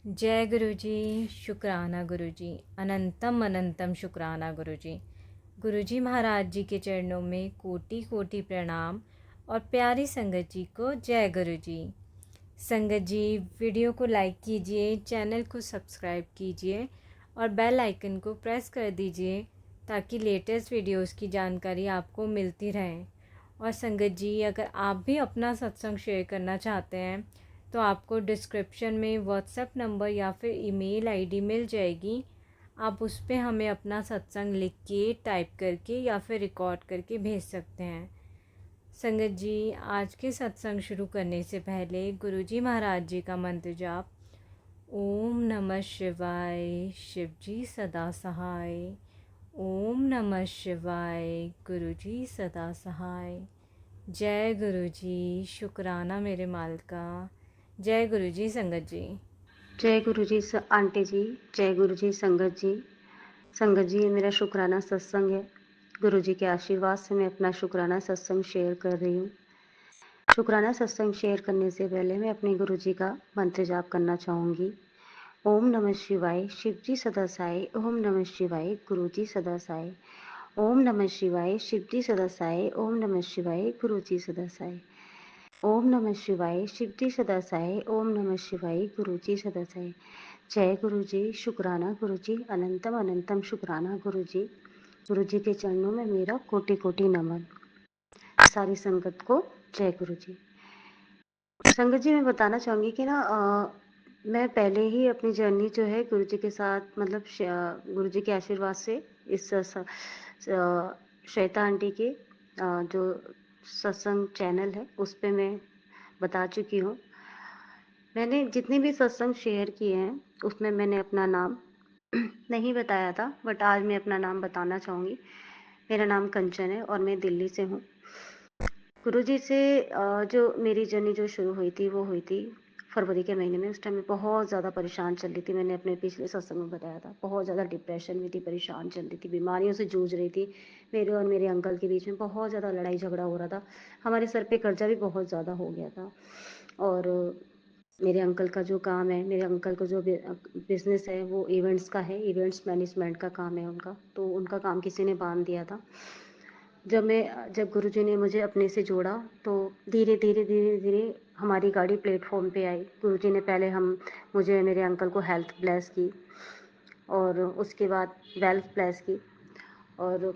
जय गुरु जी। शुक्राना गुरु जी। अनंतम अनंतम शुक्राना गुरु जी। गुरु जी महाराज जी के चरणों में कोटि कोटि प्रणाम और प्यारी संगत जी को जय गुरु जी। संगत जी, वीडियो को लाइक कीजिए, चैनल को सब्सक्राइब कीजिए और बेल आइकन को प्रेस कर दीजिए ताकि लेटेस्ट वीडियोस की जानकारी आपको मिलती रहे। और संगत जी, अगर आप भी अपना सत्संग शेयर करना चाहते हैं तो आपको डिस्क्रिप्शन में व्हाट्सएप नंबर या फिर ईमेल आईडी मिल जाएगी। आप उस पर हमें अपना सत्संग लिख के, टाइप करके या फिर रिकॉर्ड करके भेज सकते हैं। संगत जी, आज के सत्संग शुरू करने से पहले गुरु जी महाराज जी का मंत्र जाप। ओम नमः शिवाय, शिव जी सदा सहाय। ओम नमः शिवाय, गुरु जी सदा सहाय। जय गुरु जी। शुक्राना मेरे मालिका। जय गुरु जी। संगत जी, जय गुरु जी आंटी जी। जय गुरु जी संगत जी। संगत जी, ये मेरा शुक्राना सत्संग है। गुरु जी के आशीर्वाद से मैं अपना शुक्राना सत्संग शेयर कर रही हूँ। शुक्राना सत्संग शेयर करने से पहले मैं अपने गुरु जी का मंत्र जाप करना चाहूँगी। ओम नमः शिवाय, शिव जी सदा साई। ओम नमः शिवाय, गुरु जी सदा साई। ओम नमः शिवाय, शिव जी सदा साई। ओम नमः शिवाय, गुरु जी सदा साई। ओम नमः शिवाय, शिव जी सदा साई। ओम नमः शिवाय, गुरु जी सदा साई। जय गुरु जी। शुक्राना गुरु जी। अनंतम अनंतम शुक्राना गुरु जी। गुरु जी के चरणों में मेरा कोटि कोटि नमन। सारी संगत को जय गुरु जी। संगत जी, मैं बताना चाहूँगी कि ना मैं पहले ही अपनी जर्नी जो है गुरु जी के साथ, मतलब गुरु जी के आशीर्वाद से इस श्वेता आंटी के जो सत्संग चैनल है उस पे मैं बता चुकी हूँ। मैंने जितने भी सत्संग शेयर किए हैं उसमें मैंने अपना नाम नहीं बताया था, बट आज मैं अपना नाम बताना चाहूँगी। मेरा नाम कंचन है और मैं दिल्ली से हूँ। गुरुजी से जो मेरी जर्नी जो शुरू हुई थी वो हुई थी फरवरी के महीने में। उस टाइम मैं बहुत ज़्यादा परेशान चल रही थी। मैंने अपने पिछले सत्संग में बताया था, बहुत ज़्यादा डिप्रेशन में थी, परेशान चल रही थी, बीमारियों से जूझ रही थी। मेरे और मेरे अंकल के बीच में बहुत ज़्यादा लड़ाई झगड़ा हो रहा था। हमारे सर पे कर्जा भी बहुत ज़्यादा हो गया था। और मेरे अंकल का जो काम है, मेरे अंकल का जो बिजनेस है वो इवेंट्स का है, इवेंट्स मैनेजमेंट का काम है उनका। तो उनका काम किसी ने बांध दिया था। जब गुरुजी ने मुझे अपने से जोड़ा तो धीरे धीरे धीरे धीरे हमारी गाड़ी प्लेटफॉर्म पे आई। गुरुजी ने पहले मुझे मेरे अंकल को हेल्थ ब्लेस की और उसके बाद वेल्थ ब्लेस की। और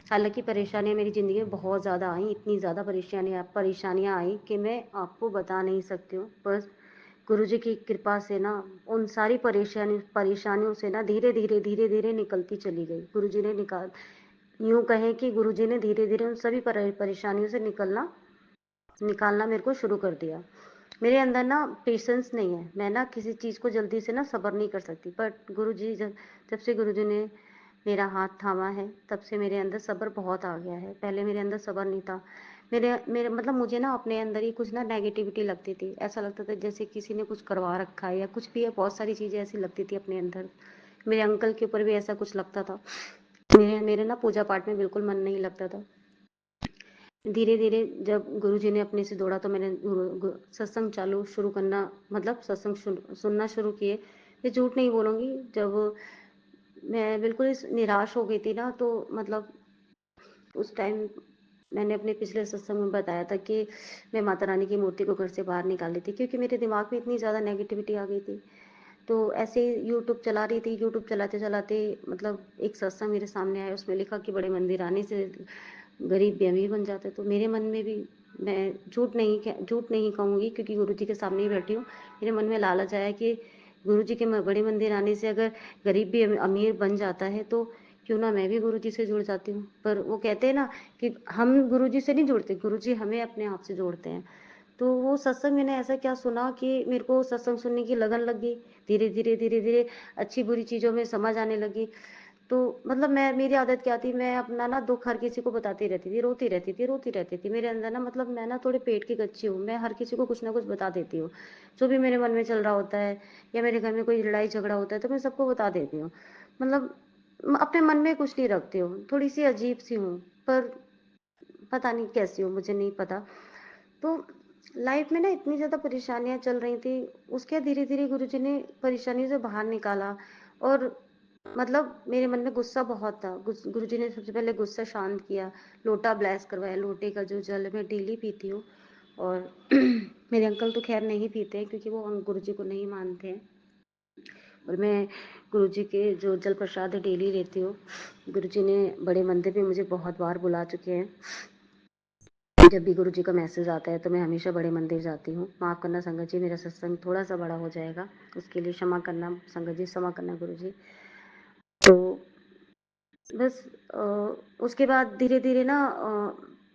हालांकि परेशानियाँ मेरी ज़िंदगी में बहुत ज़्यादा आई, इतनी ज़्यादा परेशानियाँ आई कि मैं आपको बता नहीं सकती हूँ। बस गुरुजी की कृपा से ना उन सारी परेशानियों से ना धीरे धीरे धीरे धीरे निकलती चली गई। गुरुजी ने यूँ कहें कि गुरुजी ने धीरे धीरे उन सभी परेशानियों से निकालना मेरे को शुरू कर दिया। मेरे अंदर ना पेशेंस नहीं है। मैं ना किसी चीज़ को जल्दी से ना सब्र नहीं कर सकती। बट गुरुजी जब से गुरुजी ने मेरा हाथ थामा है तब से मेरे अंदर सब्र बहुत आ गया है। पहले मेरे अंदर सब्र नहीं था। मेरे मेरे मतलब मुझे ना अपने अंदर ही कुछ ना नेगेटिविटी लगती थी। ऐसा लगता था जैसे किसी ने कुछ करवा रखा है या कुछ भी है। बहुत सारी चीज़ें ऐसी लगती थी अपने अंदर। मेरे अंकल के ऊपर भी ऐसा कुछ लगता था। मेरे मेरे ना पूजा पाठ में बिल्कुल मन नहीं लगता था। धीरे धीरे जब गुरुजी ने अपने से जोड़ा तो मैंने सत्संग शुरू करना, मतलब सत्संग सुनना शुरू किए। ये झूठ नहीं बोलूँगी, जब मैं बिल्कुल निराश हो गई थी ना, तो मतलब उस टाइम मैंने अपने पिछले सत्संग में बताया था कि मैं माता रानी की मूर्ति को घर से बाहर निकाल ली थी, क्योंकि मेरे दिमाग में इतनी ज़्यादा नेगेटिविटी आ गई थी। तो ऐसे ही यूट्यूब चला रही थी। यूट्यूब चलाते चलाते मतलब एक सत्संग मेरे सामने आया। उसमें लिखा कि बड़े मंदिर आने से गरीब भी अमीर बन जाते। तो मेरे मन में भी, मैं झूठ नहीं कहूँगी क्योंकि गुरुजी के सामने ही बैठी हूँ, मेरे मन में लालच आया कि गुरुजी के बड़े मंदिर आने से अगर गरीब भी अमीर बन जाता है तो क्यों ना मैं भी गुरुजी से जुड़ जाती हूँ। पर वो कहते हैं ना कि हम गुरुजी से नहीं जुड़ते, गुरुजी हमें अपने आप से जोड़ते हैं। तो वो सत्संग मैंने ऐसा क्या सुना कि मेरे को सत्संग सुनने की लगन लग गई। धीरे धीरे धीरे धीरे अच्छी बुरी चीज़ों में समझ आने लगी। तो मतलब मेरी आदत क्या थी, मैं अपना ना दुख हर किसी को बताती रहती थी, रोती रहती थी। मेरे अंदर ना, मतलब मैं ना थोड़े पेट की कच्ची हूँ। मैं हर किसी को कुछ ना कुछ बता देती हूँ। जो भी मेरे मन में चल रहा होता है या मेरे घर में कोई लड़ाई झगड़ा होता है तो मैं सबको बता देती हूँ। मतलब अपने मन में कुछ नहीं रखती हूँ। थोड़ी सी अजीब सी हूँ, पर पता नहीं कैसी हूँ, मुझे नहीं पता। तो लाइफ में ना इतनी ज़्यादा परेशानियाँ चल रही थी, उसके धीरे-धीरे गुरुजी ने परेशानी से बाहर निकाला और मतलब मेरे मन में गुस्सा बहुत था। गुरुजी ने सबसे पहले गुस्सा शांत किया, लोटा ब्लेस करवाया, लोटे का जो जल मैं डेली पीती हूँ और मेरे अंकल तो ख़ैर नहीं पीते हैं क्योंकि वो गुरुजी को नहीं मानते हैं और मैं गुरुजी के जो जल प्रसाद है डेली लेती हूँ। गुरुजी ने बड़े मंदिर में मुझे बहुत बार बुला चुके हैं। जब भी गुरुजी का मैसेज आता है तो मैं हमेशा बड़े मंदिर जाती हूँ। माफ़ करना संगत जी, मेरा सत्संग थोड़ा-सा बड़ा हो जाएगा, उसके लिए क्षमा करना संगत जी, क्षमा करना गुरुजी। तो बस उसके बाद धीरे-धीरे ना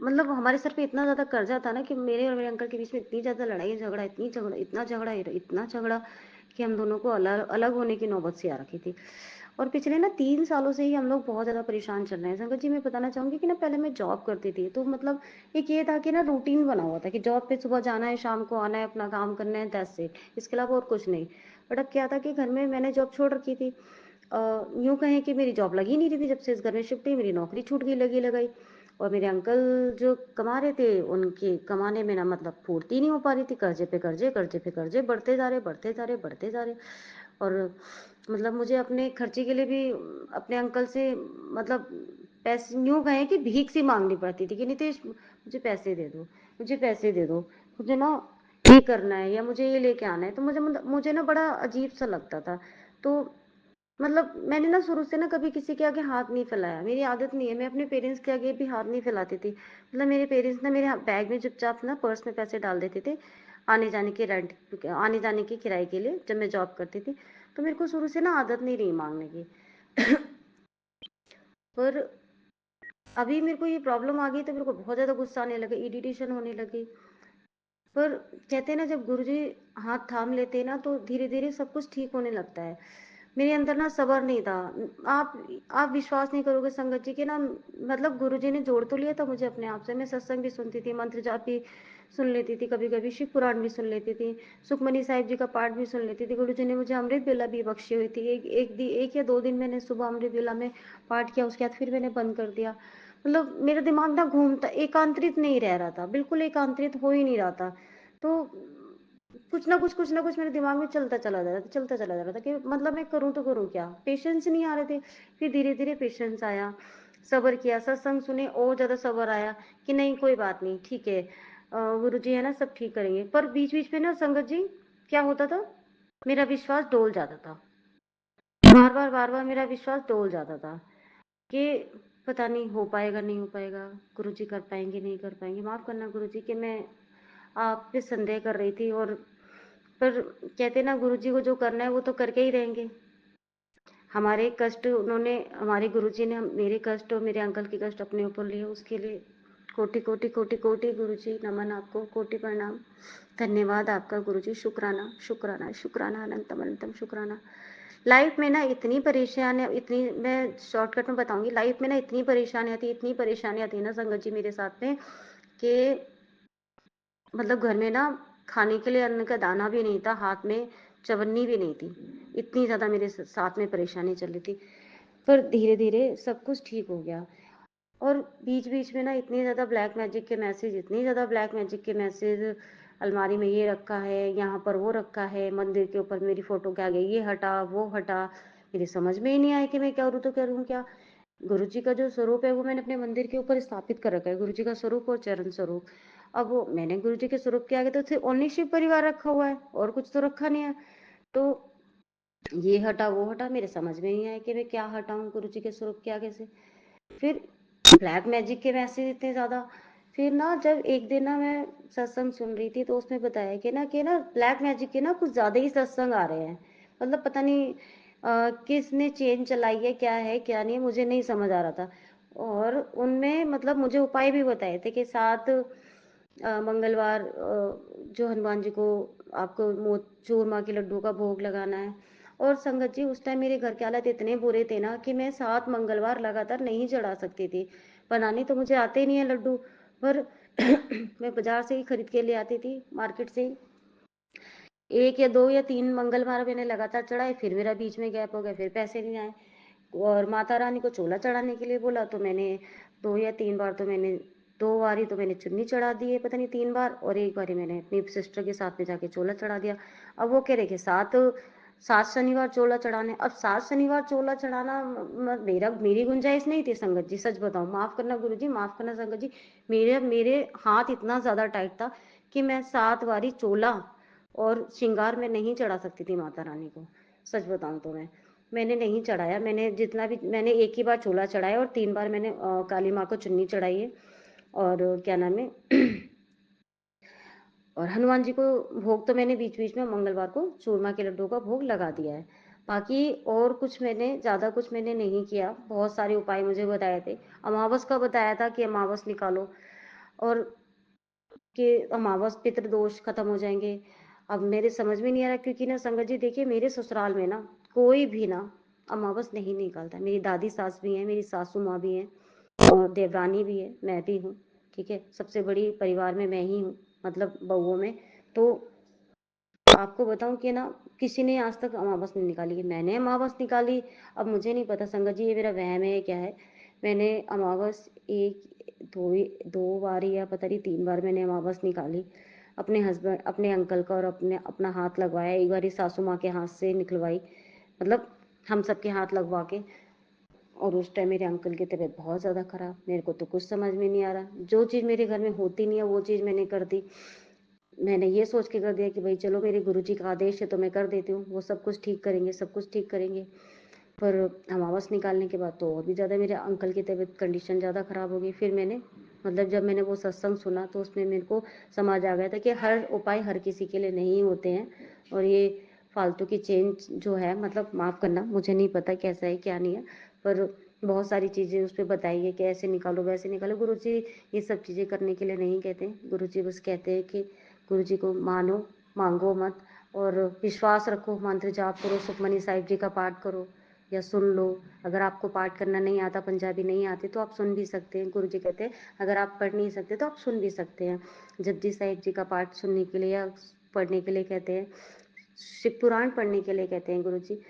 मतलब हमारे सर पे इतना ज़्यादा कर्जा था ना कि मेरे और मेरे अंकल के बीच में इतनी ज़्यादा लड़ाई झगड़ा, इतना झगड़ा कि हम दोनों को अलग अलग होने की नौबत सी आ रखी थी। और पिछले ना 3 सालों से ही हम लोग बहुत ज़्यादा परेशान चल रहे हैं। संगत जी, मैं बताना चाहूँगी कि ना पहले मैं जॉब करती थी, तो मतलब एक ये था कि ना रूटीन बना हुआ था कि जॉब पे सुबह जाना है, शाम को आना है, अपना काम करना है, दैट्स इट। इसके अलावा और कुछ नहीं। बट अब क्या था कि घर में मैंने जॉब छोड़ रखी थी। यूँ कहें कि मेरी जॉब लगी नहीं रही थी, जब से इस घर में शिफ्ट हुई मेरी नौकरी छूट गई लगी लगाई और मेरे अंकल जो कमा रहे थे उनके कमाने में ना मतलब पूर्ति नहीं हो पा रही थी, कर्जे पे कर्जे, कर्जे पे कर्जे बढ़ते जा रहे, बढ़ते जा रहे, बढ़ते जा रहे और मतलब मुझे अपने खर्चे के लिए भी अपने अंकल से मतलब पैसे यूँ कहें कि भीख सी माँगनी पड़ती थी कि नितेश मुझे पैसे दे दो, मुझे पैसे दे दो, मुझे ना ये करना है या मुझे ये लेके आना है। तो मुझे ना बड़ा अजीब-सा लगता था। तो मतलब मैंने ना शुरू से ना कभी किसी के आगे हाथ नहीं फैलाया, मेरी आदत नहीं है, मैं अपने पेरेंट्स के आगे भी हाथ नहीं फैलाती थी। मतलब मेरे पेरेंट्स ना मेरे बैग में चुपचाप ना पर्स में पैसे डाल देते थे, आने जाने की किराए के लिए जब मैं जॉब करती थी। तो मेरे को शुरू से ना आदत नहीं रही माँगने की। पर अभी मेरे को ये प्रॉब्लम आ गई तो मेरे को बहुत ज़्यादा गुस्सा आने लगा, इरिटेशन होने लगी। पर कहते हैं ना जब गुरुजी हाथ थाम लेते हैं ना तो धीरे-धीरे सब कुछ ठीक होने लगता है। मेरे अंदर ना सब्र नहीं था। आप आप विश्वास नहीं करोगे संगत जी कि ना मतलब गुरुजी ने जोड़ तो लिया था मुझे अपने आप से। मैं सत्संग भी सुनती थी, मंत्र जाप भी सुन लेती थी, कभी-कभी शिव पुराण भी सुन लेती थी, सुखमनी साहिब जी का पाठ भी सुन लेती थी। गुरुजी ने मुझे अमृत वेला भी बख्शी हुई थी। 1 या 2 दिन मैंने सुबह अमृत वेला में पाठ किया, उसके बाद फिर मैंने बंद कर दिया। मतलब मेरा दिमाग ना घूमता एकांतरित नहीं रह रहा था, बिल्कुल एकांतरित हो ही नहीं रहा था। तो कुछ ना कुछ मेरे दिमाग में चलता चला जा रहा था कि मतलब मैं करूँ तो करूँ क्या? पेशेंस नहीं आ रहे थे। फिर धीरे-धीरे पेशेंस आया, सब्र किया, सत्संग सुने और ज़्यादा सब्र आया कि नहीं कोई बात नहीं, ठीक है गुरुजी है ना सब ठीक करेंगे। पर बीच-बीच में ना संगत जी क्या होता था? मेरा विश्वास डोल जाता था। बार-बार मेरा विश्वास डोल जाता था कि पता नहीं हो पाएगा, नहीं हो पाएगा, गुरुजी कर पाएँगे, नहीं कर पाएँगे। माफ़ करना गुरुजी कि मैं आप पे संदेह कर रही थी और पर कहते हैं ना गुरुजी को जो करना है वो तो करके ही रहेंगे। हमारे कष्ट उन्होंने हमारे गुरुजी ने मेरे कष्ट और मेरे अंकल के कष्ट अपने ऊपर लिए उसके लिए कोटि-कोटि गुरुजी नमन आपको, कोटि प्रणाम। धन्यवाद आपका गुरुजी, शुक्राना, शुक्राना, शुक्राना, अनंतम अनंतम शुक्राना। लाइफ में ना इतनी परेशानियाँ इतनी मैं शॉर्टकट में बताऊँगी, लाइफ में ना इतनी परेशानियाँ थी ना संगत जी मेरे साथ में कि मतलब घर में ना खाने के लिए अन्न का दाना भी नहीं था, हाथ में चवन्नी भी नहीं थी। इतनी ज़्यादा मेरे साथ में परेशानी चल रही थी। पर धीरे-धीरे सब कुछ ठीक हो गया और बीच-बीच में ना इतनी ज़्यादा ब्लैक मैजिक के मैसेज अलमारी में ये रखा है, यहाँ पर वो रखा है, मंदिर के ऊपर मेरी फ़ोटो के आगे ये हटा, वो हटा। मेरी समझ में ही नहीं आया कि मैं करूँ तो करूँ क्या? गुरुजी का जो स्वरूप है वो मैंने अपने मंदिर के ऊपर स्थापित कर रखा है, गुरुजी का स्वरूप और चरण स्वरूप। अब वो मैंने गुरुजी के स्वरूप के आगे तो सिर्फ़ ओनली शिव परिवार रखा हुआ है और कुछ तो रखा नहीं है। तो ये हटा, वो हटा, मेरे समझ में नहीं आया कि मैं क्या हटाऊँ गुरुजी के स्वरूप के आगे से। फिर ब्लैक मैजिक के मैसेज इतने ज़्यादा, फिर ना जब एक दिन ना मैं सत्संग सुन रही थी तो उसमें बताया कि ना ब्लैक मैजिक के ना कुछ ज़्यादा ही सत्संग आ रहे हैं। मतलब पता नहीं किसने चेन चलाई है, क्या नहीं है, मुझे नहीं समझ आ रहा था। और उनमें मतलब मुझे उपाय भी बताए थे कि 7 मंगलवार जो हनुमान जी को आपको चूरमा के लड्डू का भोग लगाना है। और संगत जी उस टाइम मेरे घर के हालात इतने बुरे थे ना कि मैं 7 मंगलवार लगातार नहीं चढ़ा सकती थी। बनाने तो मुझे आते ही नहीं है लड्डू, पर मैं बाज़ार से ही खरीद के ले आती थी, मार्केट से ही। 1 या 2 या 3 मंगलवार मैंने लगातार चढ़ाए, फिर मेरा बीच में गैप हो गया, फिर पैसे नहीं आए और माता रानी को चोला चढ़ाने के लिए बोला तो मैंने 2 या 3 बार तो मैंने 2 बारी तो मैंने चुन्नी चढ़ा दी है, पता नहीं 3 बार, और 1 बारी मैंने अपनी सिस्टर के साथ में जाके चोला चढ़ा दिया। अब वो कह रहे कि 7 शनिवार चोला चढ़ाने। अब 7 शनिवार चोला चढ़ाना मेरी गुंजाइश नहीं थी संगत जी, सच बताऊँ। माफ़ करना गुरुजी, माफ़ करना संगत जी। मेरे हाथ इतना ज़्यादा टाइट था कि मैं 7 बारी चोला और श्रृंगार में नहीं चढ़ा सकती थी माता रानी को। सच बताऊँ तो मैंने नहीं चढ़ाया। मैंने एक ही बार चोला चढ़ाया और 3 बार मैंने काली माँ को चुन्नी चढ़ाई है। और क्या नाम है और हनुमान जी को भोग तो मैंने बीच-बीच में मंगलवार को चूरमा के लड्डू का भोग लगा दिया है। बाकी और कुछ ज़्यादा कुछ मैंने नहीं किया। बहुत सारे उपाय मुझे बताए थे। अमावस का बताया था कि अमावस निकालो, और कि अमावस पितृदोष खत्म हो जाएँगे। अब मेरे समझ में नहीं आ रहा, क्योंकि ना संगत जी देखिए, मेरे ससुराल में ना कोई भी ना अमावस नहीं निकालता। मेरी दादी सास भी हैं, मेरी सासू माँ भी हैं, और देवरानी भी है, मैं भी हूँ, ठीक है? सबसे बड़ी परिवार में मैं ही हूँ, मतलब बहुओं में। तो आपको बताऊँ कि ना किसी ने आज तक अमावस नहीं निकाली है। मैंने अमावस निकाली, अब मुझे नहीं पता संगत जी ये मेरा वहम है या क्या है। मैंने अमावस 2 बार या पता नहीं 3 बार मैंने अमावस निकाली। अपने अंकल का, और अपना हाथ लगवाया। एक बारी सासू माँ के हाथ से निकलवाई, मतलब हम सबके हाथ लगवा के। और उस टाइम मेरे अंकल की तबीयत बहुत ज़्यादा ख़राब। मेरे को तो कुछ समझ में नहीं आ रहा। जो चीज़ मेरे घर में होती नहीं है वो चीज़ मैंने कर दी। मैंने ये सोच के कर दिया कि भाई चलो मेरे गुरुजी का आदेश है तो मैं कर देती हूँ, वो सब कुछ ठीक करेंगे, सब कुछ ठीक करेंगे। पर अमावस निकालने के बाद तो और भी ज़्यादा मेरे अंकल की तबीयत कंडीशन ज़्यादा ख़राब हो गई। फिर मैंने, मतलब जब मैंने वो सत्संग सुना तो उसमें मेरे को समझ आ गया था कि हर उपाय हर किसी के लिए नहीं होते हैं। और ये फालतू की चेंज जो है, मतलब माफ़ करना, मुझे नहीं पता कैसा है क्या नहीं है, पर बहुत सारी चीज़ें उस पे बताई है कि ऐसे निकालो वैसे निकालो। गुरुजी ये सब चीज़ें करने के लिए नहीं कहते हैं। गुरुजी बस कहते हैं कि गुरुजी को मानो, मांगो मत, और विश्वास रखो, मंत्र जाप करो, सुखमनी साहिब जी का पाठ करो या सुन लो। अगर आपको पाठ करना नहीं आता, पंजाबी नहीं आती, तो आप सुन भी सकते हैं। गुरुजी कहते हैं अगर आप पढ़ नहीं सकते तो आप सुन भी सकते हैं। जपजी साहिब जी का पाठ सुनने के लिए या पढ़ने के लिए कहते हैं। शिव पुराण पढ़ने के लिए कहते हैं गुरुजी।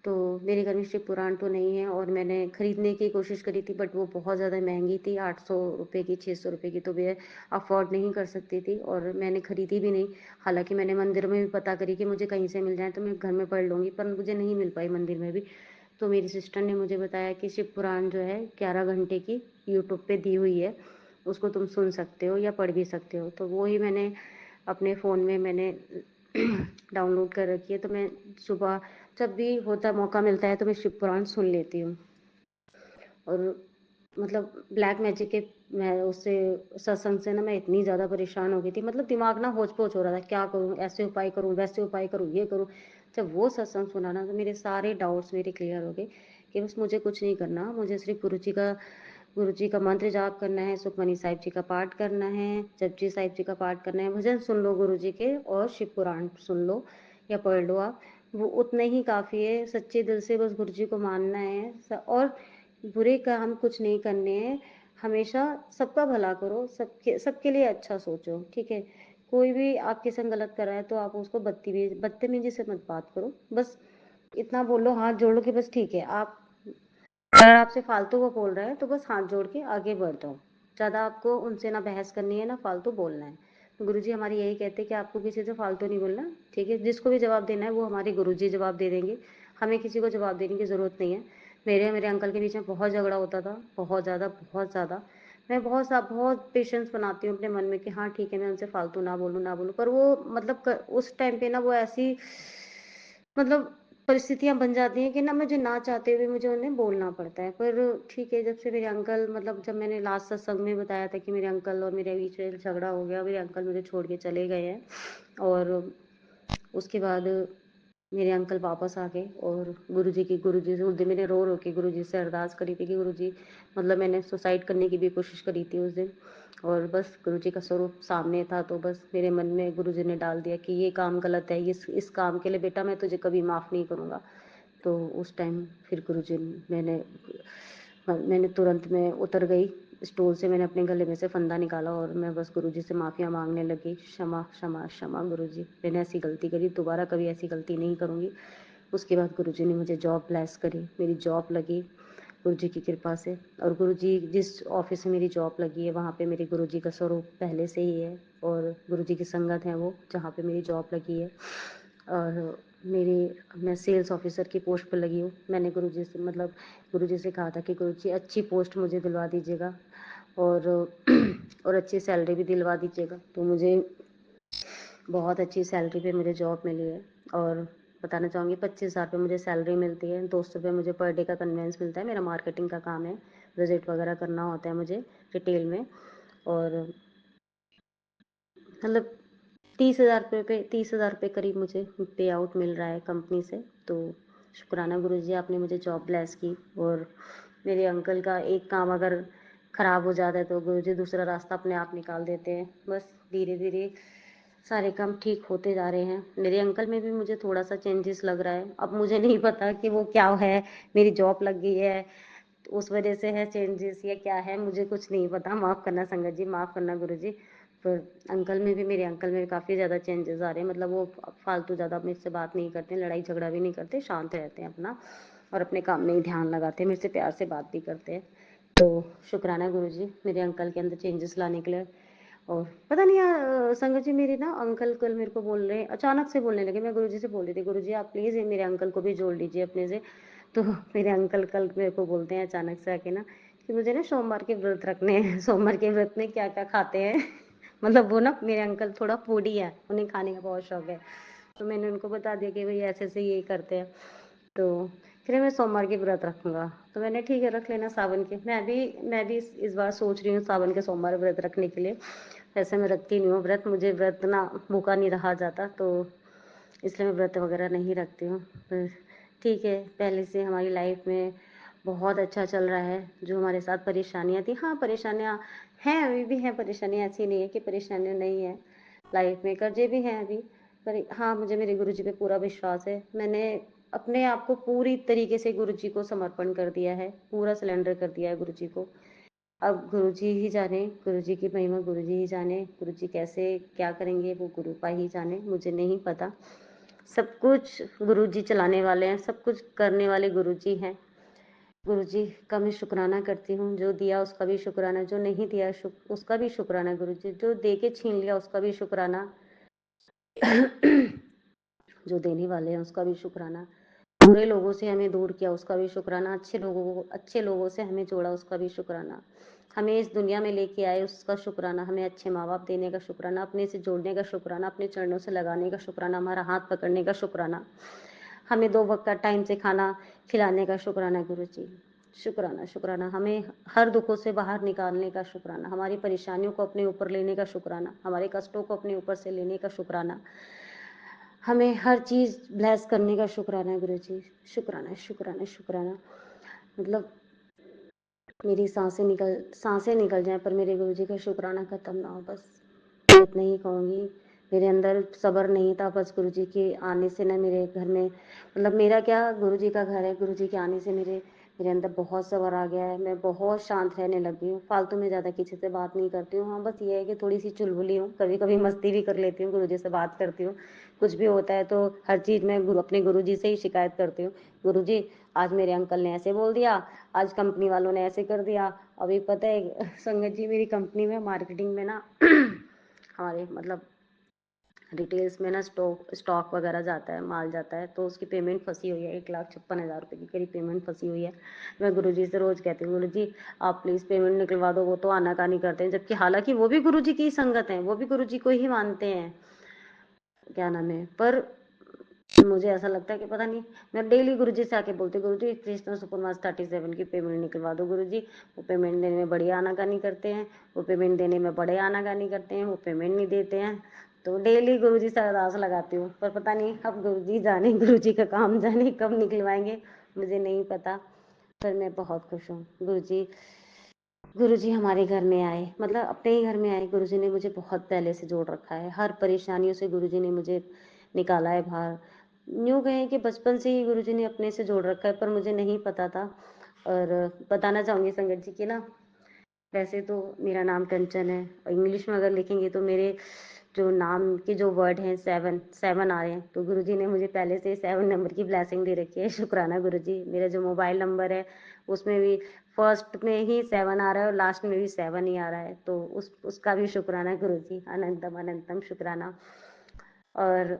तो मेरे घर में शिव पुराण तो नहीं है, और मैंने खरीदने की कोशिश करी थी, बट वो बहुत ज़्यादा महंगी थी, 800 रुपये की, 600 रुपये की, तो मैं अफोर्ड नहीं कर सकती थी, और मैंने खरीदी भी नहीं। हालांकि मैंने मंदिर में भी पता करी कि मुझे कहीं से मिल जाए तो मैं घर में पढ़ लूँगी, पर मुझे नहीं मिल पाई मंदिर में भी। तो मेरी सिस्टर ने मुझे बताया कि शिव पुराण जो है 11 घंटे की यूट्यूब पे दी हुई है, उसको तुम सुन सकते हो या पढ़ भी सकते हो। तो वो ही मैंने अपने फ़ोन में मैंने डाउनलोड कर रखी है। तो मैं सुबह जब भी होता मौका मिलता है तो मैं शिव पुराण सुन लेती हूँ। और मतलब ब्लैक मैजिक के, मैं उससे सत्संग से ना मैं इतनी ज़्यादा परेशान हो गई थी, मतलब दिमाग ना होच-पोच हो रहा था, क्या करूँ, ऐसे उपाय करूँ, वैसे उपाय करूँ, ये करूँ। जब वो सत्संग सुना ना तो मेरे सारे डाउट्स मेरे क्लियर हो गए कि बस मुझे कुछ नहीं करना, मुझे सिर्फ़ गुरुजी का मंत्र जाप करना है, सुखमनी साहिब जी का पाठ करना है, जपजी साहिब जी का पाठ करना है, भजन सुन लो गुरुजी के, और शिव पुराण सुन लो या पढ़ लो आप। वो उतना ही काफ़ी है। सच्चे दिल से बस गुरुजी को मानना है, और बुरे काम कुछ नहीं करने हैं। हमेशा सबका भला करो, सबके सबके लिए अच्छा सोचो, ठीक है? कोई भी आपके संग गलत कर रहा है तो आप उसको बदतमीजी से मत बात करो। बस इतना बोलो, हाथ जोड़ लो कि बस ठीक है, आप अगर आपसे फालतू वो बोल रहा है तो बस हाथ जोड़ के आगे बढ़ जाओ। ज़्यादा आपको उनसे ना बहस करनी है, ना फालतू बोलना है। तो गुरुजी हमारे यही कहते हैं कि आपको किसी से फालतू नहीं बोलना, ठीक है? जिसको भी जवाब देना है वो हमारे गुरुजी जवाब दे देंगे। हमें किसी को जवाब देने की ज़रूरत नहीं है। मेरे अंकल के बीच में बहुत झगड़ा होता था, बहुत ज़्यादा, बहुत ज़्यादा। मैं बहुत पेशेंस बनाती हूँ अपने मन में कि हाँ ठीक है, मैं उनसे फालतू ना बोलूँ, ना बोलूँ। पर वो मतलब उस टाइम पे ना वो ऐसी, मतलब परिस्थितियाँ बन जाती हैं कि ना मुझे ना चाहते हुए मुझे उन्हें बोलना पड़ता है। पर ठीक है, जब से मेरे अंकल, मतलब जब मैंने लास्ट सत्संग में बताया था कि मेरे अंकल और मेरे बीच में झगड़ा हो गया, मेरे अंकल मुझे छोड़ के चले गए हैं, और उसके बाद मेरे अंकल वापस आ गए, और गुरुजी से उस दिन मैंने रो रो के गुरुजी से अरदास करी थी कि गुरुजी, मतलब मैंने सुसाइड करने की भी कोशिश करी थी उस दिन, और बस गुरुजी का स्वरूप सामने था, तो बस मेरे मन में गुरुजी ने डाल दिया कि ये काम गलत है, इस काम के लिए बेटा मैं तुझे कभी माफ़ नहीं करूँगा। तो उस टाइम फिर गुरुजी मैंने तुरंत में उतर गई स्टूल से, मैंने अपने गले में से फंदा निकाला और मैं बस गुरुजी से माफ़िया मांगने लगी, क्षमा क्षमा क्षमा गुरुजी, मैंने ऐसी गलती करी, दोबारा कभी ऐसी गलती नहीं करूँगी। उसके बाद गुरुजी ने मुझे जॉब ब्लेस करी, मेरी जॉब लगी, गुरुजी की कृपा से। और गुरुजी जिस ऑफ़िस में मेरी जॉब लगी है, वहाँ पे मेरे गुरुजी का स्वरूप पहले से ही है और गुरुजी की संगत है वो, जहाँ पे मेरी जॉब लगी है। और मैं सेल्स ऑफ़िसर की पोस्ट पे लगी हूँ। मैंने गुरुजी से मतलब गुरुजी से कहा था कि गुरुजी अच्छी पोस्ट मुझे दिलवा दीजिएगा और और अच्छी सैलरी भी दिलवा दीजिएगा। तो मुझे बहुत अच्छी सैलरी पे मुझे जॉब मिली है और बताना चाहूँगी 25,000 रुपये मुझे सैलरी मिलती है। 200 रुपये मुझे पर डे का कन्वेंस मिलता है। मेरा मार्केटिंग का काम है, विज़िट वगैरह करना होता है मुझे रिटेल में और मतलब 30,000 रुपये करीब मुझे पे आउट मिल रहा है कंपनी से। तो शुक्राना गुरुजी, आपने मुझे जॉब ब्लेस की। और मेरे अंकल का एक काम अगर ख़राब हो जाता है तो गुरुजी दूसरा रास्ता अपने आप निकाल देते हैं। बस धीरे-धीरे सारे काम ठीक होते जा रहे हैं। मेरे अंकल में भी मुझे थोड़ा-सा चेंजेस लग रहा है। अब मुझे नहीं पता कि वो क्या है, मेरी जॉब लग गई है, तो उस वज़ह से है चेंजेस या क्या है, मुझे कुछ नहीं पता। माफ़ करना संगत जी, माफ़ करना गुरुजी। पर मेरे अंकल में भी काफ़ी ज़्यादा चेंजेस आ रहे हैं। मतलब वो फालतू ज़्यादा मुझसे बात नहीं करते, लड़ाई झगड़ा भी नहीं करते, शांत रहते हैं अपना और अपने काम में ही ध्यान लगाते हैं, मेरे से प्यार से बात भी करते हैं। तो शुक्राना गुरुजी, मेरे अंकल के अंदर चेंजेस लाने के लिए। और पता नहीं यार संगत जी, मेरे ना अंकल कल मेरे को बोल रहे हैं, अचानक से बोलने लगे। मैं गुरुजी से बोल रही थी, गुरुजी आप प्लीज़ ये मेरे अंकल को भी जोड़ लीजिए अपने से। तो मेरे अंकल कल मेरे को बोलते हैं अचानक से आके ना कि मुझे ना सोमवार के व्रत रखने हैं। सोमवार के व्रत में क्या-क्या खाते हैं? मतलब वो ना मेरे अंकल थोड़ा फूडी है, उन्हें खाने का बहुत शौक है। तो मैंने उनको बता दिया कि भई ऐसे-ऐसे ये करते हैं। तो फिर मैं सोमवार की व्रत रखूँगा। तो मैंने ठीक है रख लेना सावन के। मैं भी इस बार सोच रही हूँ सावन के सोमवार व्रत रखने के लिए। वैसे मैं रखती नहीं हूँ व्रत, मुझे व्रत ना भूखा नहीं रहा जाता, तो इसलिए मैं व्रत वगैरह नहीं रखती हूँ। पर ठीक है, पहले से हमारी लाइफ में बहुत अच्छा चल रहा है। जो हमारे साथ परेशानियाँ थी, हाँ, परेशानियाँ हैं, अभी भी हैं परेशानियाँ, ऐसी नहीं है कि परेशानियाँ नहीं हैं। लाइफ में कर्ज़े भी हैं अभी, पर हाँ, मुझे मेरे गुरुजी पे पूरा विश्वास है। मैंने अपने आप को पूरी तरीके से गुरुजी को समर्पण कर दिया है, पूरा सरेंडर कर दिया है गुरुजी को। अब गुरुजी ही जाने, गुरुजी की महिमा गुरुजी ही जाने, गुरुजी कैसे क्या करेंगे वो गुरुपा ही जाने, मुझे नहीं पता। सब कुछ गुरुजी चलाने वाले हैं, सब कुछ करने वाले गुरुजी हैं। गुरुजी का मैं शुक्राना करती हूँ, जो दिया उसका भी शुक्राना, जो नहीं दिया उसका भी शुक्राना गुरुजी, जो दे के छीन लिया उसका भी शुक्राना। जो देने वाले हैं उसका भी शुक्राना। बुरे लोगों से हमें दूर किया उसका भी शुक्राना, अच्छे लोगों से हमें जोड़ा उसका भी शुक्राना। हमें इस दुनिया में लेके आए उसका शुक्राना, हमें अच्छे माँ-बाप देने का शुक्राना, अपने से जोड़ने का शुक्राना, अपने चरणों से लगाने का शुक्राना, हमारा हाथ पकड़ने का शुक्राना, हमें 2 वक़्त का टाइम से खाना खिलाने का शुक्राना गुरुजी। शुक्राना, शुक्राना, हमें हर दुखों से बाहर निकालने का शुक्राना, हमारी परेशानियों को अपने ऊपर लेने का शुक्राना, हमारे कष्टों को अपने ऊपर से लेने का शुक्राना। हमें हर चीज़ ब्लेस करने का शुक्राना गुरुजी। शुक्राना, शुक्राना, शुक्राना। मतलब मेरी साँसें निकल जाएँ पर मेरे गुरुजी का शुक्राना ख़त्म ना हो बस। मैं इतना ही कहूँगी। मेरे अंदर सब्र नहीं था, बस गुरुजी के आने से ना मेरे घर में मतलब मेरा क्या गुरुजी का घर है, गुरुजी के आने से मेरे अंदर बहुत सब्र आ गया है। मैं बहुत शांत रहने लग गई हूँ। फालतू में ज़्यादा किसी से बात नहीं करती हूँ। हाँ, बस ये है कि थोड़ी-सी चुलबुली हूँ। कभी-कभी मस्ती भी कर लेती हूँ, गुरुजी से बात करती हूँ। कुछ भी होता है तो हर चीज़ मैं अपने गुरुजी से ही शिकायत करती हूँ। गुरुजी, आज मेरे अंकल ने ऐसे बोल दिया, आज कंपनी वालों ने ऐसे कर दिया। अभी पता है संगत जी, मेरी कंपनी में मार्केटिंग में ना हमारे मतलब डिटेल्स में ना स्टॉक वगैरह जाता है, माल जाता है, तो उसकी पेमेंट फँसी हुई है। 1,56,000 रुपए की करीब पेमेंट फँसी हुई है। मैं गुरुजी से रोज़ कहती हूँ, गुरुजी आप प्लीज़ पेमेंट निकलवा दो, वो तो आनाकानी करते हैं। जबकि हालाँकि वो भी गुरुजी की ही संगत हैं, वो भी गुरुजी को ही मानते हैं। क्या नाम है, पर मुझे ऐसा लगता है कि पता नहीं, मैं डेली गुरुजी से आके बोलती हूँ, गुरुजी कृष्णा सुपरमार्ट 37 की पेमेंट निकलवा दो गुरुजी। वो पेमेंट देने में बड़ी आनाकानी करते हैं, वो पेमेंट देने में बड़े आनाकानी करते हैं, वो पेमेंट नहीं देते हैं। तो डेली गुरुजी से अरदास लगाती हूँ, पर पता नहीं अब गुरुजी जाने, गुरुजी का काम जाने कब निकलवाएंगे, मुझे नहीं पता। पर मैं बहुत खुश हूँ। गुरुजी हमारे घर में आए, मतलब अपने ही घर में आए। गुरुजी ने मुझे बहुत पहले से जोड़ रखा है। हर परेशानियों से गुरुजी ने मुझे निकाला है बाहर। यूँ कहें कि बचपन से ही गुरुजी ने अपने से जोड़ रखा है, पर मुझे नहीं पता था। और बताना चाहूँगी संगत जी कि ना, वैसे तो मेरा नाम कंचन है और इंग्लिश में अगर लिखेंगे तो जो नाम के जो वर्ड हैं 7 7 आ रहे हैं, तो गुरुजी ने मुझे पहले से ही 7 नंबर की ब्लेसिंग दे रखी है। शुक्राना गुरुजी। मेरा जो मोबाइल नंबर है उसमें भी फर्स्ट में ही 7 आ रहा है और लास्ट में भी 7 ही आ रहा है, तो उसका भी शुक्राना गुरुजी। अनंतम अनंतम शुक्राना। और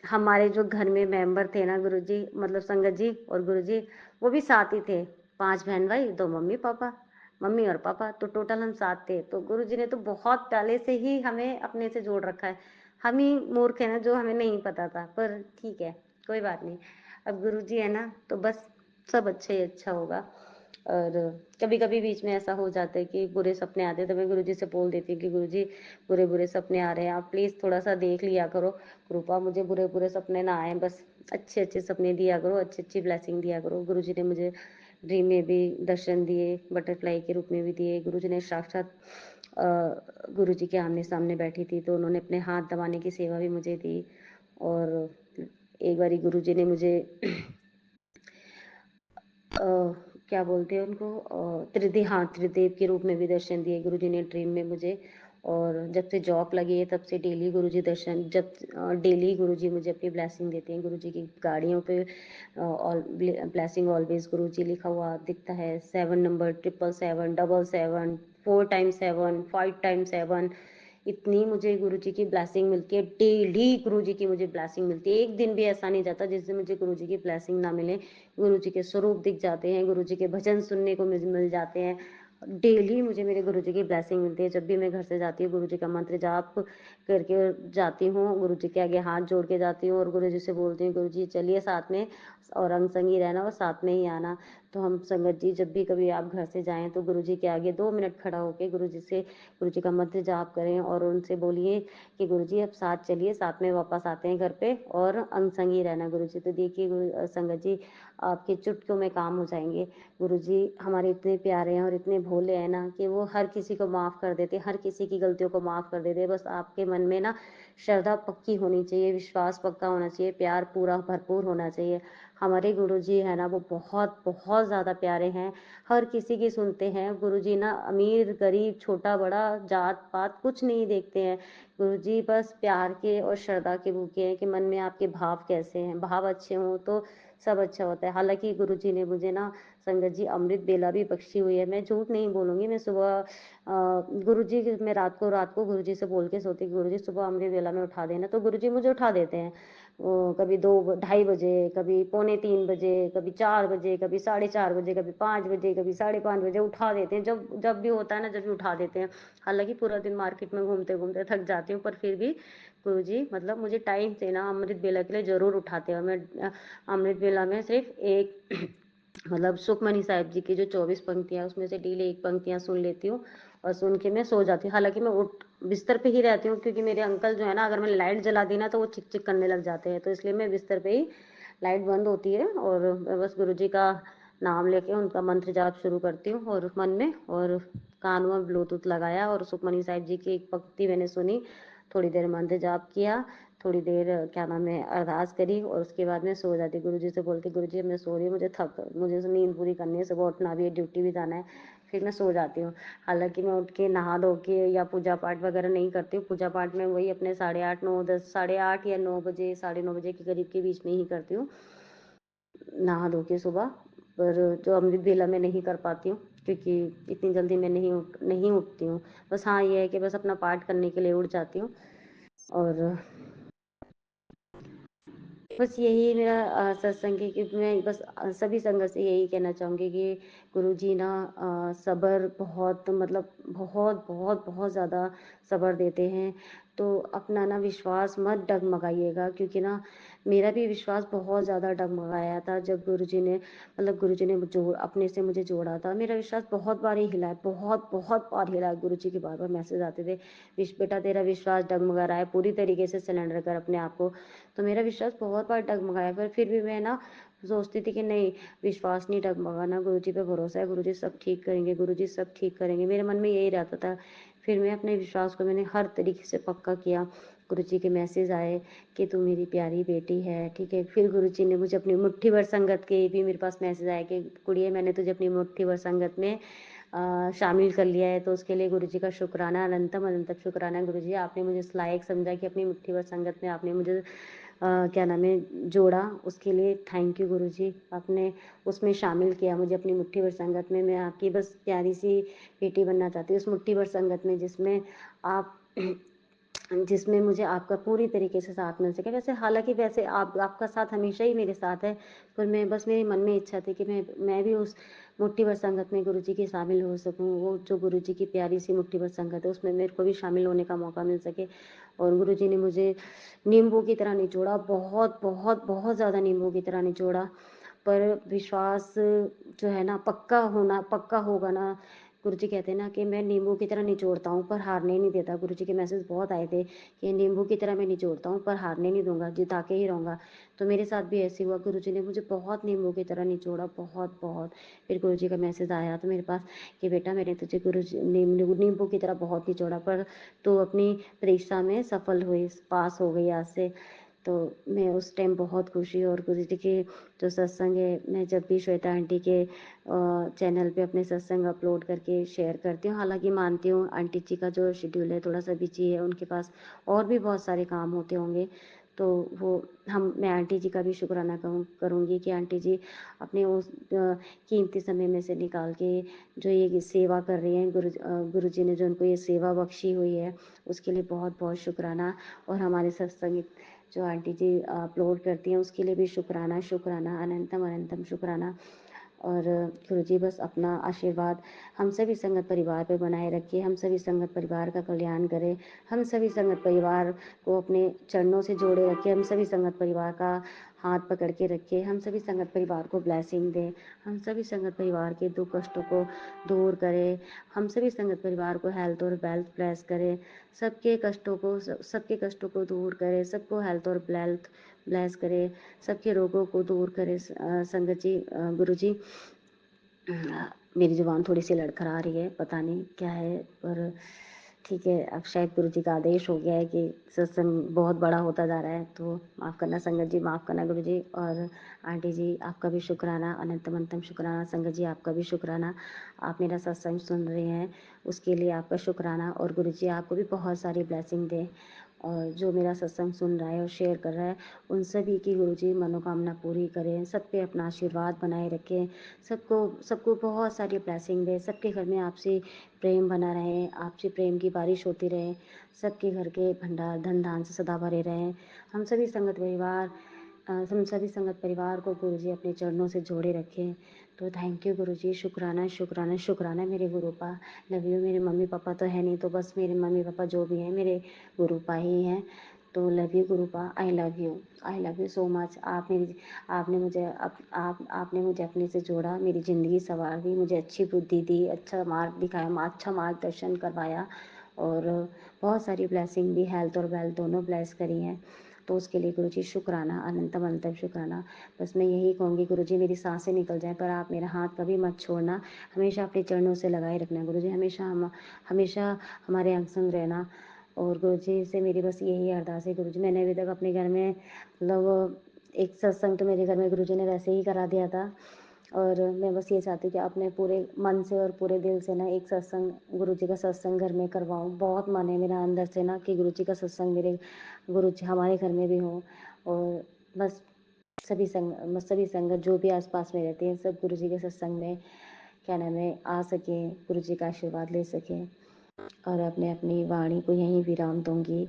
हमारे जो घर में मेंबर थे ना गुरुजी, मतलब संगत जी और गुरुजी, वो भी साथ ही थे। 5 बहन भाई, 2 मम्मी पापा, मम्मी और पापा, तो टोटल हम 7 थे। तो गुरुजी ने तो बहुत पहले से ही हमें अपने से जोड़ रखा है। हम ही मूर्ख हैं ना, जो हमें नहीं पता था, पर ठीक है, कोई बात नहीं। अब गुरुजी है ना, तो बस सब अच्छा ही अच्छा होगा। और कभी-कभी बीच में ऐसा हो जाता है कि बुरे सपने आते हैं, तो मैं गुरुजी से बोल देती हूँ कि गुरुजी, बुरे-बुरे सपने आ रहे हैं, आप प्लीज़ थोड़ा-सा देख लिया करो। कृपा मुझे बुरे-बुरे सपने ना आएँ, बस अच्छे-अच्छे सपने दिया करो, अच्छी-अच्छी ब्लेसिंग दिया करो। गुरुजी ने मुझे ड्रीम में भी दर्शन दिए, बटरफ्लाई के रूप में भी दिए। गुरुजी ने साक्षात गुरुजी के आमने-सामने बैठी थी, तो उन्होंने अपने हाथ दबाने की सेवा भी मुझे दी। और एक बारी गुरुजी ने मुझे अ, क्या बोलते हैं उनको, त्रिदेव के रूप में भी दर्शन दिए गुरुजी ने ड्रीम में मुझे। और जब से जॉब लगी है तब से डेली गुरुजी दर्शन, जब डेली गुरुजी मुझे अपनी ब्लेसिंग देते हैं। गुरुजी की गाड़ियों पे ऑल ब्लेसिंग ऑलवेज गुरुजी लिखा हुआ दिखता है। 7 नंबर, 777, 777, 4 टाइम्स 7, 5 टाइम्स 7, इतनी मुझे गुरुजी की ब्लेसिंग मिलती है। डेली गुरुजी की मुझे ब्लेसिंग मिलती है। एक दिन भी ऐसा नहीं जाता जिस दिन मुझे गुरुजी की ब्लेसिंग ना मिले। गुरुजी के स्वरूप दिख जाते हैं, गुरुजी के भजन सुनने को मिल जाते हैं। डेली मुझे मेरे गुरुजी की ब्लेसिंग मिलती है। जब भी मैं घर से जाती हूँ, गुरुजी का मंत्र जाप करके जाती हूँ, गुरुजी के आगे हाथ जोड़ के जाती हूँ और गुरुजी से बोलती हूँ, गुरुजी चलिए साथ में और अंग संगी रहना और साथ में ही आना। तो हम संगत जी, जब भी कभी आप घर से जाएँ तो गुरुजी के आगे 2 मिनट खड़ा होके गुरुजी का मंत्र जाप करें और उनसे बोलिए कि गुरुजी अब साथ चलिए, साथ में वापस आते हैं घर पे और अंग संगी रहना गुरुजी। तो देखिए संगत जी, आपके चुटकियों में काम हो जाएँगे। गुरुजी हमारे इतने प्यारे हैं और इतने भोले हैं ना कि वो हर किसी को माफ़ कर देते हैं, हर किसी की गलतियों को माफ़ कर देते हैं। बस आपके मन में ना श्रद्धा पक्की होनी चाहिए, विश्वास पक्का होना चाहिए, प्यार पूरा भरपूर होना चाहिए। हमारे गुरुजी है ना, वो बहुत बहुत ज़्यादा प्यारे हैं, हर किसी की सुनते हैं। गुरुजी ना अमीर गरीब छोटा बड़ा जात पात कुछ नहीं देखते हैं। गुरुजी बस प्यार के और श्रद्धा के भूखे हैं कि मन में आपके भाव कैसे हैं, भाव अच्छे हों तो सब अच्छा होता है। हालाँकि गुरुजी ने मुझे ना संगत जी अमृत बेला भी बख्शी हुई है। मैं झूठ नहीं बोलूँगी, मैं सुबह गुरुजी मैं रात को गुरुजी से बोल के सोती कि गुरुजी सुबह अमृत बेला में उठा देना, तो गुरुजी मुझे उठा देते हैं। कभी 2 ढाई बजे, कभी पौने 3 बजे, कभी 4 बजे, कभी साढ़े 4 बजे, कभी 5 बजे, कभी साढ़े 5 बजे उठा देते हैं। जब जब भी होता है ना, जब भी उठा देते हैं। हालाँकि पूरा दिन मार्केट में घूमते-घूमते थक जाती हूँ, पर फिर भी गुरुजी मतलब मुझे टाइम से ना अमृत बेला के लिए ज़रूर उठाते हैं। और मैं अमृत बेला में सिर्फ़ एक मतलब सुखमनी साहिब जी की जो 24 पंक्तियाँ उसमें से डेली 1 पंक्तियाँ सुन लेती हूँ और सुन के मैं सो जाती हूँ। हालाँकि मैं उठ बिस्तर पे ही रहती हूँ, क्योंकि मेरे अंकल जो है ना, अगर मैंने लाइट जला दी ना तो वो चिक-चिक करने लग जाते हैं। तो इसलिए मैं बिस्तर पे ही, लाइट बंद होती है और मैं बस गुरुजी का नाम लेके उनका मंत्र जाप शुरू करती हूँ और मन में, और कान में ब्लूटूथ लगाया और सुखमनी साहिब जी की एक पंक्ति मैंने सुनी, थोड़ी देर मंत्र जाप किया, थोड़ी देर क्या नाम है अरदास करी और उसके बाद मैं सो जाती। गुरुजी से बोलती, गुरुजी मैं सो रही हूँ, मुझे नींद पूरी करनी है, सुबह उठना भी है, ड्यूटी भी जाना है, फिर मैं सो जाती हूँ। हालाँकि मैं उठ के नहा धो के या पूजा पाठ वगैरह नहीं करती हूँ। पूजा पाठ मैं वही अपने 8:30 9 10 8:30 या 9 बजे, साढ़े 9 बजे के करीब के बीच में ही करती हूँ, नहा धो के सुबह। पर जो अमृत वेला मैं नहीं कर पाती हूँ, क्योंकि इतनी जल्दी मैं नहीं उठती हूँ। बस हाँ, ये है कि बस अपना पाठ करने के लिए उठ जाती हूँ। और बस यही मेरा सत्संग है कि मैं बस सभी संगत से यही कहना चाहूँगी कि गुरुजी ना सब्र बहुत, मतलब बहुत बहुत बहुत ज़्यादा सब्र देते हैं। तो अपना ना विश्वास मत डगमगाइएगा, क्योंकि ना मेरा भी विश्वास बहुत ज़्यादा डगमगाया था जब गुरुजी ने जो अपने से मुझे जोड़ा था। मेरा विश्वास बहुत बार ही हिला है, बहुत बहुत बार हिला है। गुरुजी के बार-बार मैसेज आते थे, बेटा तेरा विश्वास डगमगा रहा है, पूरी तरीके से सरेंडर कर अपने आप को। तो मेरा विश्वास बहुत बार डगमगाया, पर फिर भी मैं ना सोचती थी कि नहीं, विश्वास नहीं डगमगाना, गुरुजी पे भरोसा है, गुरुजी सब ठीक करेंगे, गुरुजी सब ठीक करेंगे। मेरे मन में यही रहता था। फिर मैं अपने विश्वास को मैंने हर तरीके से पक्का किया। गुरुजी के मैसेज आए कि तू मेरी प्यारी बेटी है, ठीक है। फिर गुरुजी ने मुझे अपनी मुट्ठी भर संगत के भी मेरे पास मैसेज आया कि कुड़िए, मैंने तुझे अपनी मुट्ठी भर संगत में शामिल कर लिया है, तो उसके लिए गुरुजी का शुक्राना, अनंतम अनंतम शुक्राना गुरुजी। आपने मुझे इस लायक समझा कि अपनी मुट्ठी भर संगत में आपने मुझे क्या नाम है जोड़ा, उसके लिए थैंक यू गुरुजी। आपने उसमें शामिल किया मुझे अपनी मुट्ठी भर संगत में। मैं आपकी बस प्यारी सी बेटी बनना चाहती हूँ उस मुट्ठी भर संगत में, आप जिसमें मुझे आपका पूरी तरीके से साथ मिल सके। वैसे हालाँकि वैसे आपका साथ हमेशा ही मेरे साथ है, पर मेरे मन में इच्छा थी कि मैं भी उस मुट्ठी भर संगत में गुरुजी की शामिल हो सकूँ। वो जो गुरुजी की प्यारी सी मुट्ठी भर संगत है, उसमें मेरे को भी शामिल होने का मौका मिल सके। और गुरुजी ने मुझे नींबू की तरह निचोड़ा, बहुत, बहुत, बहुत ज़्यादा नींबू की तरह निचोड़ा। पर विश्वास जो है ना, पक्का होगा ना। गुरुजी कहते हैं ना कि मैं नींबू की तरह निचोड़ता हूँ पर हारने नहीं देता। गुरुजी के मैसेज बहुत आए थे कि नींबू की तरह मैं निचोड़ता हूँ पर हारने नहीं दूंगा, जिता के ही रहूँगा। तो मेरे साथ भी ऐसे हुआ, गुरुजी ने मुझे बहुत नींबू की तरह निचोड़ा, बहुत बहुत। फिर गुरुजी का मैसेज आया तो मेरे पास कि बेटा मैंने तुझे गुरुजी नींबू की तरह बहुत निचोड़ा, पर तू अपनी परीक्षा में सफल हुई, पास हो गई आज से। तो मैं उस टाइम बहुत खुश हुई। और गुरुजी के जो सत्संग है, मैं जब भी श्वेता आंटी के चैनल पे अपने सत्संग अपलोड करके शेयर करती हूँ। हालांकि मानती हूँ आंटी जी का जो शेड्यूल है थोड़ा सा बिजी है, उनके पास और भी बहुत सारे काम होते होंगे। तो वो मैं आंटी जी का भी शुक्राना करूँगी कि आंटी जी अपने उस कीमती समय में से निकाल के जो ये सेवा कर रही हैं, गुरु जी ने जो उनको ये सेवा बख्शी हुई है, उसके लिए बहुत बहुत शुक्राना। और हमारे सत्संग जो आंटी जी अपलोड करती हैं, उसके लिए भी शुक्राना, शुक्राना, अनंतम अनंतम शुक्राना। और गुरुजी बस अपना आशीर्वाद हम सभी संगत परिवार पे बनाए रखिए, हम सभी संगत परिवार का कल्याण करें, हम सभी संगत परिवार को अपने चरणों से जोड़े रखें, हम सभी संगत परिवार का हाथ पकड़ के रखें, हम सभी संगत परिवार को ब्लेसिंग दें, हम सभी संगत परिवार के दुख कष्टों को दूर करें, हम सभी संगत परिवार को हेल्थ और वेल्थ ब्लेस करें, सबके कष्टों को दूर करें, सबको हेल्थ और वेल्थ ब्लेस करें, सबके रोगों को दूर करें। संगत जी, गुरु जी, मेरी जुबान थोड़ी सी लड़खड़ा रही है, पता नहीं क्या है, पर ठीक है। अब शायद गुरु जी का आदेश हो गया है कि सत्संग बहुत बड़ा होता जा रहा है, तो माफ़ करना संगत जी, माफ़ करना गुरु जी। और आंटी जी आपका भी शुक्राना, अनंतम अनंतम शुक्राना। संगत जी आपका भी शुक्राना, आप मेरा सत्संग सुन रहे हैं उसके लिए आपका शुक्राना। और गुरु जी आपको भी बहुत सारी ब्लेसिंग दें। और जो मेरा सत्संग सुन रहा है और शेयर कर रहा है, उन सभी की गुरुजी मनोकामना पूरी करें, सब पे अपना आशीर्वाद बनाए रखें, सबको सबको बहुत सारी ब्लेसिंग दें, सबके घर में आपसी प्रेम बना रहे, आपसी प्रेम की बारिश होती रहे, सबके घर के भंडार धन धान से सदा भरे रहें। हम सभी संगत परिवार को गुरुजी अपने चरणों से जोड़े रखें। तो थैंक यू गुरुजी, शुक्राना, शुक्राना, शुक्राना मेरे गुरुपा। Love you. मेरे मम्मी पापा तो है नहीं, तो बस मेरे मम्मी पापा जो भी हैं मेरे गुरुपा ही हैं। तो love you गुरुपा, I love you so much. आपने मुझे अपने से जोड़ा, मेरी ज़िंदगी संवार दी, मुझे अच्छी बुद्धि दी, अच्छा मार्ग दिखाया, अच्छा मार्गदर्शन करवाया, और बहुत सारी ब्लेसिंग दी, हेल्थ और वेल्थ दोनों ब्लेस करी हैं। तो उसके लिए गुरुजी शुक्राना, अनंतम अनंतम शुक्राना। बस मैं यही कहूँगी गुरुजी, मेरी सांसें निकल जाएं पर आप मेरा हाथ कभी मत छोड़ना, हमेशा अपने चरणों से लगाए रखना गुरुजी, हमेशा हमारे अंग संग रहना। और गुरुजी से मेरी बस यही अरदास है गुरुजी। मैंने अभी तक अपने घर में मतलब एक सत्संग तो मेरे घर में गुरुजी ने वैसे ही करा दिया था, और मैं बस ये चाहती हूँ कि अपने पूरे मन से और पूरे दिल से ना एक सत्संग, गुरुजी का सत्संग घर में करवाऊँ। बहुत मन है मेरा अंदर से ना कि गुरुजी का सत्संग मेरे गुरुजी हमारे घर में भी हो। और बस सभी संगत जो भी आसपास में रहते हैं, सब गुरुजी के सत्संग में क्या नाम है आ सकें, गुरुजी का आशीर्वाद ले सकें। और अपने अपनी वाणी को यहीं विराम दूंगी।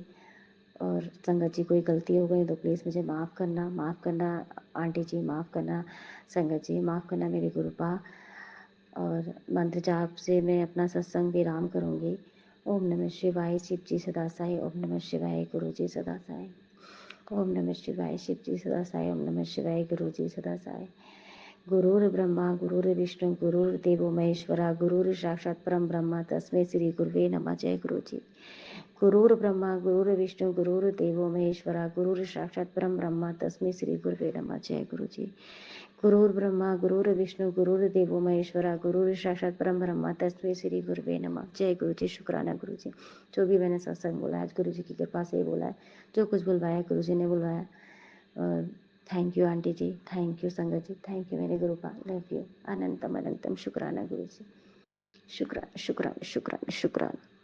और संगत जी कोई गलती हो गई तो प्लीज़ मुझे माफ़ करना आंटी जी, माफ़ करना संगत जी, माफ़ करना मेरे गुरुपा। और मंत्र जाप से मैं अपना सत्संग विराम करूंगी। ओम नमः शिवाय, शिव जी सदा साई। ओम नमः शिवाय, गुरु जी सदा साई। ओम नमः शिवाय, शिव जी सदा साई। ओम नमः शिवाय, गुरु जी सदा साई। गुरुर्ब्रह्मा गुरुर्विष्णु गुरुर्देवो महेश्वरा, गुरुर् साक्षात् परम ब्रह्म तस्मै श्री गुरुवे नमः। जय गुरु जी। गुरुर्ब्रह्मा गुरुर्विष्णु गुरुर्देवो महेश्वरा, गुरुर् साक्षात् परम ब्रह्म तस्मै श्री गुरुवे नमः। जय गुरु जी। गुरुर्ब्रह्मा गुरुर्विष्णु गुरुर्देवो महेश्वरा, गुरुर् साक्षात् परम ब्रह्म तस्मै श्री गुरुवे नमः। जय गुरु जी। शुक्राना गुरु जी, जो भी मैंने सत्संग बोला आज गुरु जी की कृपा से ही बोला है, जो कुछ बुलवाया गुरु जी ने बुलवाया। और thank you aunty ji, thank you Sangat ji, thank you मेरे गुरुपा, लव यू, अनंतम अनंतम शुक्राना गुरु जी। शुक्राना, शुक्राना, शुक्राना, शुक्राना।